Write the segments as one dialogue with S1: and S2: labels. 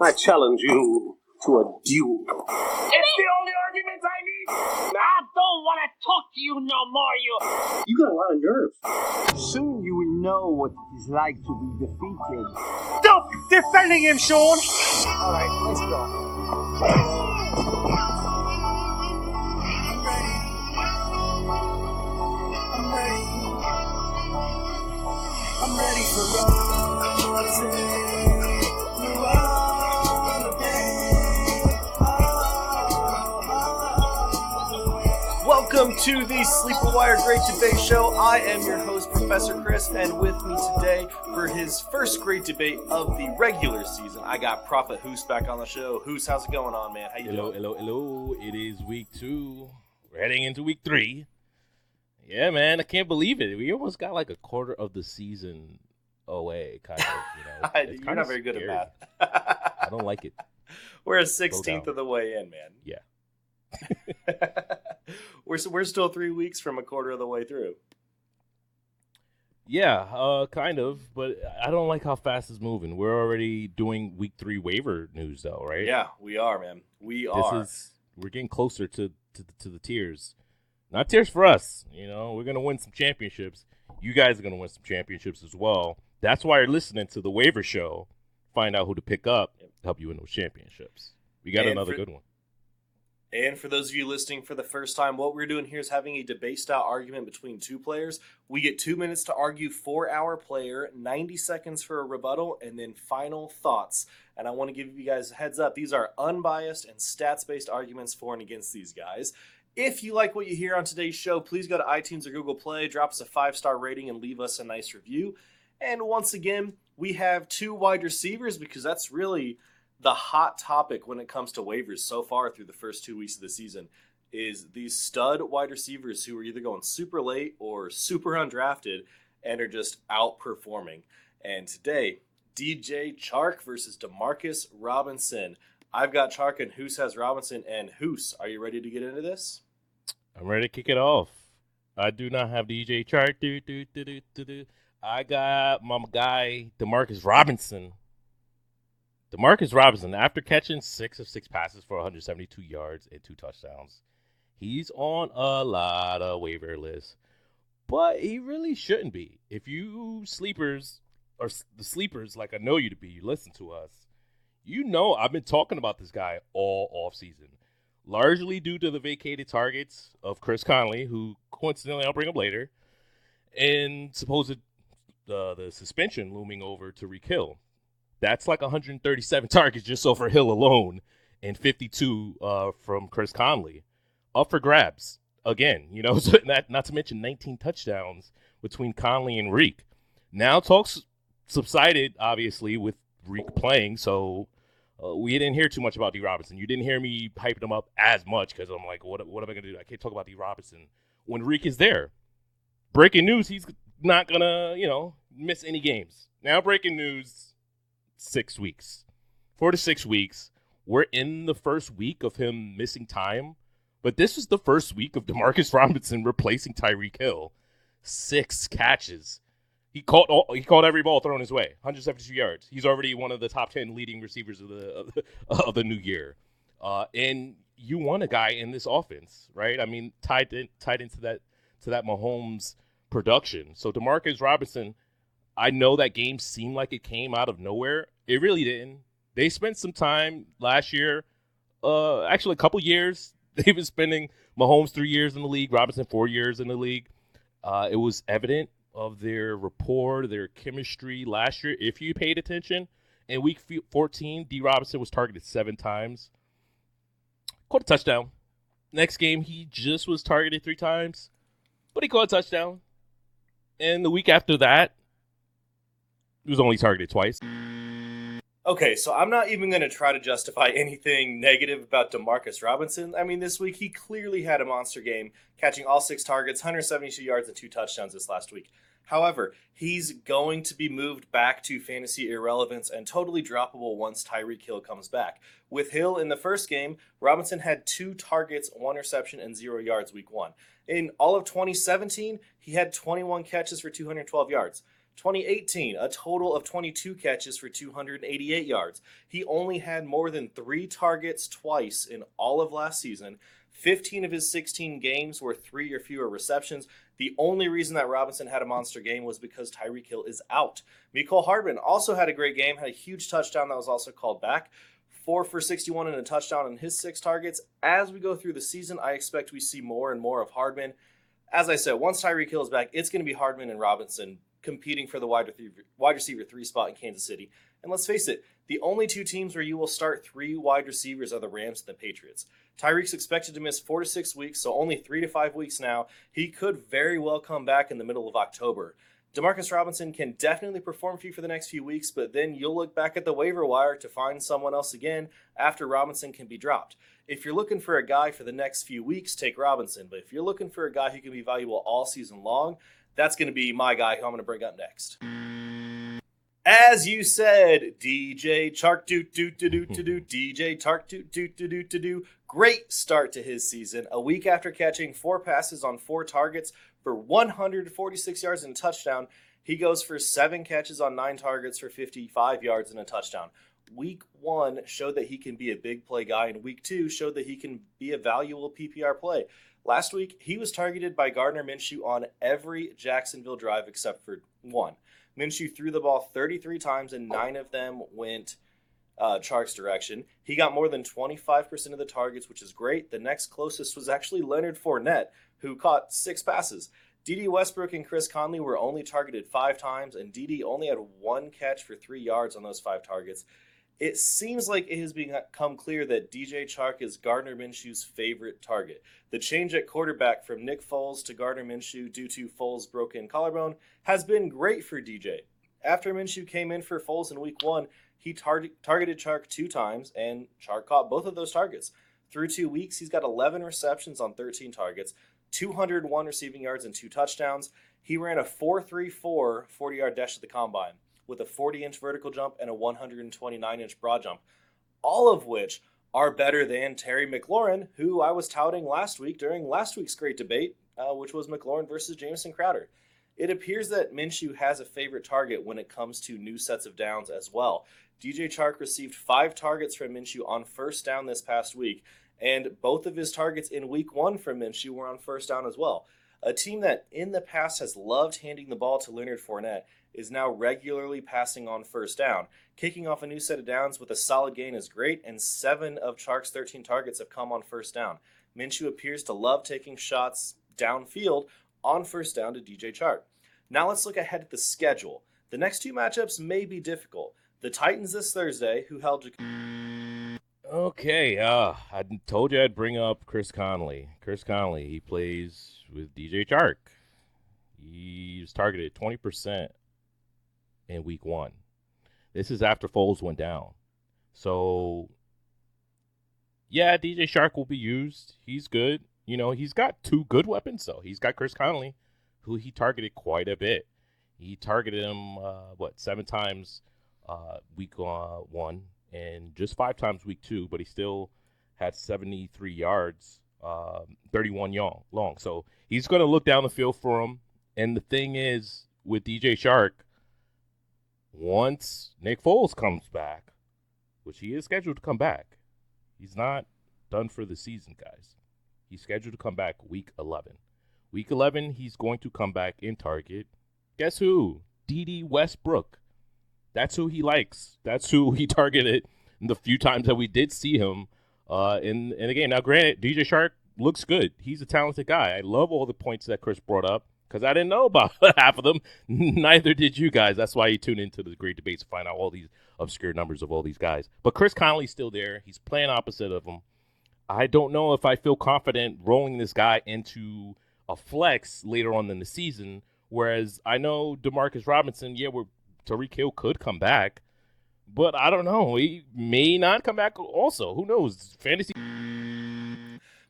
S1: I challenge you to a duel.
S2: It's the only argument I need. I don't want to talk to you no more, you.
S1: You got a lot of nerve.
S3: Soon you will know what it is like to be defeated.
S2: Stop defending him, Sean.
S3: All right, let's go.
S4: I'm ready for
S5: Welcome to the Sleeper Wire Great Debate Show. I am your host, Professor Chris, and with me today for his first great debate of the regular season, I got Prophet Hoos back on the show. Hoos, how's it going on, man? How you doing?
S6: Hello. It is week 2. We're heading into week 3. Yeah, man, I can't believe it. We almost got like a quarter of the season away, kind of.
S5: You're not very good at math.
S6: I don't like it.
S5: We're a 16th of the way in, man.
S6: Yeah.
S5: We're still 3 weeks from a quarter of the way through.
S6: Yeah, kind of, but I don't like how fast it's moving. We're already doing week 3 waiver news, though, right?
S5: Yeah, we are, man. We're
S6: getting closer to the tiers. Not tiers for us, we're going to win some championships. You guys are going to win some championships as well. That's why you're listening to the waiver show. Find out who to pick up to help you win those championships. We got another good one.
S5: And for those of you listening for the first time, what we're doing here is having a debate-style argument between two players. We get 2 minutes to argue for our player, 90 seconds for a rebuttal, and then final thoughts. And I want to give you guys a heads up. These are unbiased and stats-based arguments for and against these guys. If you like what you hear on today's show, please go to iTunes or Google Play, drop us a 5-star rating, and leave us a nice review. And once again, we have 2 wide receivers because that's really the hot topic when it comes to waivers so far through the first 2 weeks of the season is these stud wide receivers who are either going super late or super undrafted and are just outperforming. And today, DJ Chark versus Demarcus Robinson. I've got Chark and Hoos has Robinson. And Hoos, are you ready to get into this?
S6: I'm ready to kick it off. I do not have DJ Chark. I got my guy, Demarcus Robinson. Demarcus Robinson, after catching 6 of 6 passes for 172 yards and 2 touchdowns, he's on a lot of waiver lists, but he really shouldn't be. If you sleepers, or the sleepers like I know you to be, you listen to us, I've been talking about this guy all offseason, largely due to the vacated targets of Chris Conley, who coincidentally I'll bring up later, and supposed the suspension looming over Tyreek Hill. That's like 137 targets just over Hill alone and 52 from Chris Conley. Up for grabs again, so not to mention 19 touchdowns between Conley and Reek. Now talks subsided, obviously, with Reek playing, so we didn't hear too much about D. Robinson. You didn't hear me hyping him up as much because I'm like, what am I going to do? I can't talk about D. Robinson when Reek is there. Breaking news, he's not going to, miss any games. Now breaking news, 6 weeks. 4 to 6 weeks. We're in the first week of him missing time, but this is the first week of Demarcus Robinson replacing Tyreek Hill. 6 catches. He caught every ball thrown his way. 172 yards. He's already one of the top 10 leading receivers of the new year. And you want a guy in this offense, right? I mean, tied into that Mahomes production. So Demarcus Robinson, I know that game seemed like it came out of nowhere. It really didn't. They spent some time last year, actually a couple years. They've been spending Mahomes 3 years in the league, Robinson 4 years in the league. It was evident of their rapport, their chemistry last year. If you paid attention, in week 14, D. Robinson was targeted 7 times. Caught a touchdown. Next game, he just was targeted 3 times, but he caught a touchdown. And the week after that, he was only targeted twice.
S5: Okay, so I'm not even going to try to justify anything negative about Demarcus Robinson. I mean, this week he clearly had a monster game, catching all 6 targets, 172 yards, and 2 touchdowns this last week. However, he's going to be moved back to fantasy irrelevance and totally droppable once Tyreek Hill comes back. With Hill in the first game, Robinson had 2 targets, 1 reception, and 0 yards week 1. In all of 2017, he had 21 catches for 212 yards. 2018, a total of 22 catches for 288 yards. He only had more than 3 targets twice in all of last season. 15 of his 16 games were 3 or fewer receptions. The only reason that Robinson had a monster game was because Tyreek Hill is out. Mecole Hardman also had a great game, had a huge touchdown that was also called back. 4 for 61 and a touchdown on his 6 targets. As we go through the season, I expect we see more and more of Hardman. As I said, once Tyreek Hill is back, it's going to be Hardman and Robinson competing for the wide receiver 3 spot in Kansas City. And let's face it, the only 2 teams where you will start 3 wide receivers are the Rams and the Patriots. Tyreek's expected to miss 4 to 6 weeks, so only 3 to 5 weeks now. He could very well come back in the middle of October. Demarcus Robinson can definitely perform for you for the next few weeks, but then you'll look back at the waiver wire to find someone else again after Robinson can be dropped. If you're looking for a guy for the next few weeks, take Robinson. But if you're looking for a guy who can be valuable all season long, that's going to be my guy who I'm going to bring up next. As you said, DJ Chark, DJ Chark, great start to his season. A week after catching 4 passes on 4 targets for 146 yards and a touchdown, he goes for 7 catches on 9 targets for 55 yards and a touchdown. Week 1 showed that he can be a big play guy, and Week 2 showed that he can be a valuable PPR play. Last week, he was targeted by Gardner Minshew on every Jacksonville drive except for 1. Minshew threw the ball 33 times, and 9 of them went Chark's direction. He got more than 25% of the targets, which is great. The next closest was actually Leonard Fournette, who caught 6 passes. D.D. Westbrook and Chris Conley were only targeted 5 times, and D.D. only had 1 catch for 3 yards on those 5 targets. It seems like it has become clear that DJ Chark is Gardner Minshew's favorite target. The change at quarterback from Nick Foles to Gardner Minshew due to Foles' broken collarbone has been great for DJ. After Minshew came in for Foles in Week 1, he targeted Chark 2 times, and Chark caught both of those targets. Through 2 weeks, he's got 11 receptions on 13 targets, 201 receiving yards, and 2 touchdowns. He ran a 4.34 40-yard dash at the combine, with a 40-inch vertical jump and a 129-inch broad jump, all of which are better than Terry McLaurin, who I was touting last week during last week's great debate, which was McLaurin versus Jamison Crowder. It appears that Minshew has a favorite target when it comes to new sets of downs as well. DJ Chark received 5 targets from Minshew on first down this past week, and both of his targets in Week 1 from Minshew were on first down as well. A team that in the past has loved handing the ball to Leonard Fournette is now regularly passing on first down. Kicking off a new set of downs with a solid gain is great, and 7 of Chark's 13 targets have come on first down. Minshew appears to love taking shots downfield on first down to DJ Chark. Now let's look ahead at the schedule. The next 2 matchups may be difficult. The Titans this Thursday, who held...
S6: Okay, I told you I'd bring up Chris Conley. Chris Conley, he plays with DJ Chark. He was targeted 20% in Week 1. This is after Foles went down. So, yeah, DJ Chark will be used. He's good. You know, he's got 2 good weapons, though. He's got Chris Conley, who he targeted quite a bit. He targeted him, 7 times Week 1 and just 5 times Week 2, but he still had 73 yards, 31 long. So he's going to look down the field for him. And the thing is, with DJ Chark, once Nick Foles comes back, which he is scheduled to come back, he's not done for the season, guys. He's scheduled to come back Week 11. Week 11, he's going to come back in target. Guess who? D.D. Westbrook. That's who he likes. That's who he targeted in the few times that we did see him in the game. Now, granted, DJ Chark looks good. He's a talented guy. I love all the points that Chris brought up because I didn't know about half of them. Neither did you guys. That's why you tune into the great debates to find out all these obscure numbers of all these guys. But Chris Conley's still there. He's playing opposite of him. I don't know if I feel confident rolling this guy into a flex later on in the season, whereas I know Demarcus Robinson, Tyreek Hill could come back, but I don't know. He may not come back also. Who knows? Fantasy.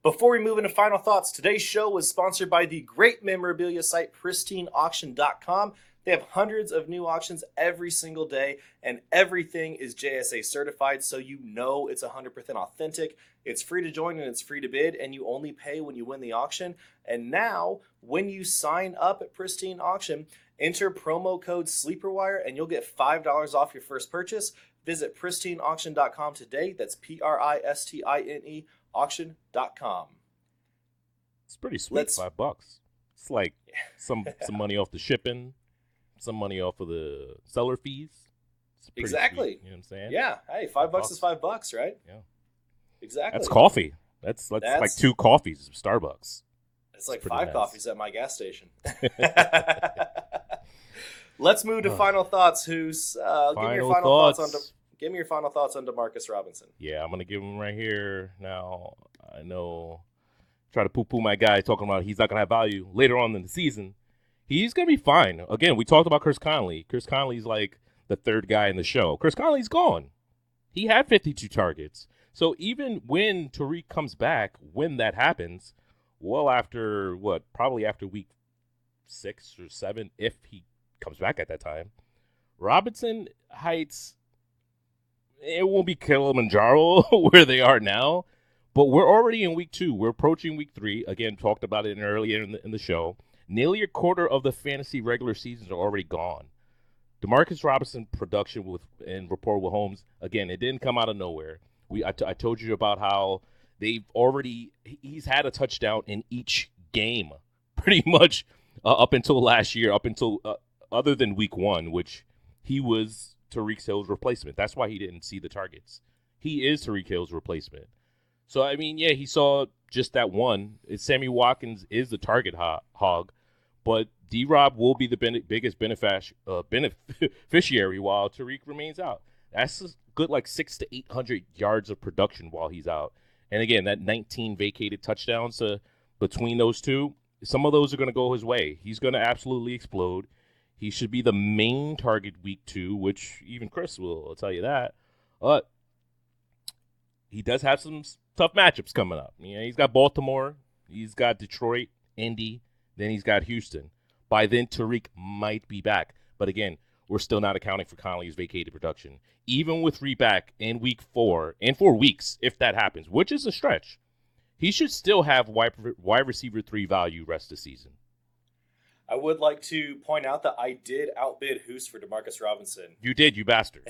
S5: Before we move into final thoughts, today's show was sponsored by the great memorabilia site pristineauction.com. They have hundreds of new auctions every single day, and everything is JSA certified, so you know it's 100% authentic. It's free to join and it's free to bid, and you only pay when you win the auction. And now, when you sign up at Pristine Auction, Enter promo code SleeperWire and you'll get $5 off your first purchase. Visit pristineauction.com today. That's PRISTINE auction.com.
S6: It's pretty sweet. $5. It's like some money off the shipping, some money off of the seller fees.
S5: Exactly.
S6: Sweet, you know what I'm saying?
S5: Yeah. Hey, $5 is $5, right?
S6: Yeah.
S5: Exactly.
S6: That's coffee. That's like 2 coffees at Starbucks.
S5: It's like 5
S6: nice.
S5: coffees at my gas station. Let's move to final thoughts. Give me your final thoughts on Demarcus Robinson.
S6: Yeah, I'm gonna give him right here. Now I know, try to poo-poo my guy talking about he's not gonna have value later on in the season. He's gonna be fine. Again, we talked about Chris Conley. Chris Conley's like the third guy in the show. Chris Conley's gone. He had 52 targets. So even when Tariq comes back, when that happens, well, probably after week 6 or 7, if he comes back at that time, Robinson Heights, it won't be Kilimanjaro where they are now, but we're already in week 2. We're approaching week 3. Again, talked about it earlier in the show. Nearly a quarter of the fantasy regular seasons are already gone. Demarcus Robinson production and rapport with Holmes, again, it didn't come out of nowhere. I told you about how he's had a touchdown in each game, pretty much up until last year, other than week 1, which he was Tariq Hill's replacement. That's why he didn't see the targets. He is Tariq Hill's replacement. So, I mean, yeah, he saw just that one. Sammy Watkins is the target hog, but D-Rob will be the biggest beneficiary while Tariq remains out. That's a good 600 to 800 yards of production while he's out. And again, that 19 vacated touchdowns between those two, some of those are going to go his way. He's going to absolutely explode. He should be the main target week 2, which even Chris will tell you that. But he does have some tough matchups coming up. He's got Baltimore, he's got Detroit, Indy, then he's got Houston. By then, Tariq might be back. But again, we're still not accounting for Conley's vacated production. Even with Reed back in week 4, in 4 weeks, if that happens, which is a stretch, he should still have wide receiver 3 value rest of the season.
S5: I would like to point out that I did outbid Hoos for Demarcus Robinson.
S6: You did, you bastard.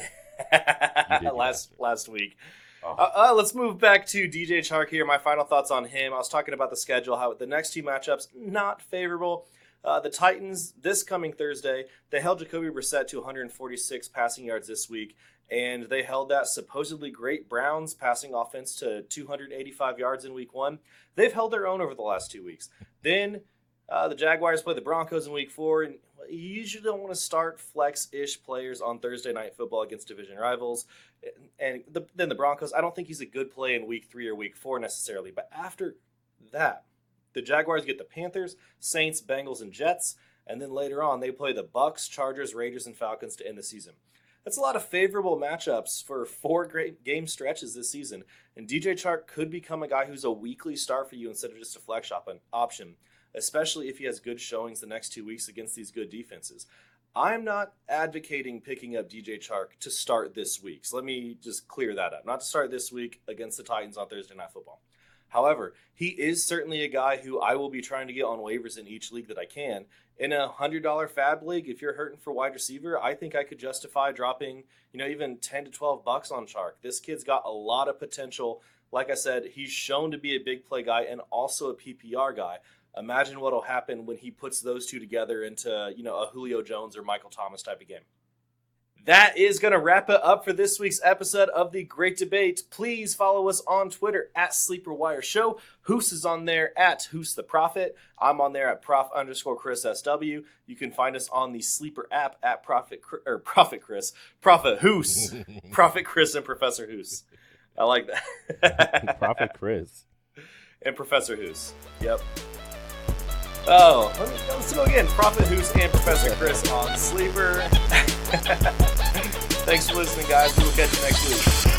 S5: Last week. Oh. Let's move back to DJ Chark here. My final thoughts on him. I was talking about the schedule, how the next 2 matchups, not favorable. The Titans, this coming Thursday, they held Jacoby Brissett to 146 passing yards this week, and they held that supposedly great Browns passing offense to 285 yards in week 1. They've held their own over the last 2 weeks. Then the Jaguars play the Broncos in week 4, and you usually don't want to start flex-ish players on Thursday Night Football against division rivals. And then the Broncos, I don't think he's a good play in week 3 or week 4 necessarily, but after that, the Jaguars get the Panthers, Saints, Bengals, and Jets, and then later on they play the Bucks, Chargers, Raiders, and Falcons to end the season. That's a lot of favorable matchups for 4 great game stretches this season, and DJ Chark could become a guy who's a weekly start for you instead of just a flex option, especially if he has good showings the next 2 weeks against these good defenses. I'm not advocating picking up DJ Chark to start this week, so let me just clear that up. Not to start this week against the Titans on Thursday Night Football. However, he is certainly a guy who I will be trying to get on waivers in each league that I can. In a $100 fab league, if you're hurting for wide receiver, I think I could justify dropping, even $10 to $12 on Chark. This kid's got a lot of potential. Like I said, he's shown to be a big play guy and also a PPR guy. Imagine what will happen when he puts those two together into, a Julio Jones or Michael Thomas type of game. That is going to wrap it up for this week's episode of The Great Debate. Please follow us on Twitter at Sleeper Show. Hoos is on there at Hoos the Prophet. I'm on there at Prof_Chris SW. You can find us on the Sleeper app at Prophet Hoos, Prophet Chris and Professor Hoos. I like that.
S6: Prophet Chris.
S5: And Professor Hoos. Yep. Oh, let's go again. Prophet Hoos and Professor Chris on Sleeper. Thanks for listening, guys. We will catch you next week.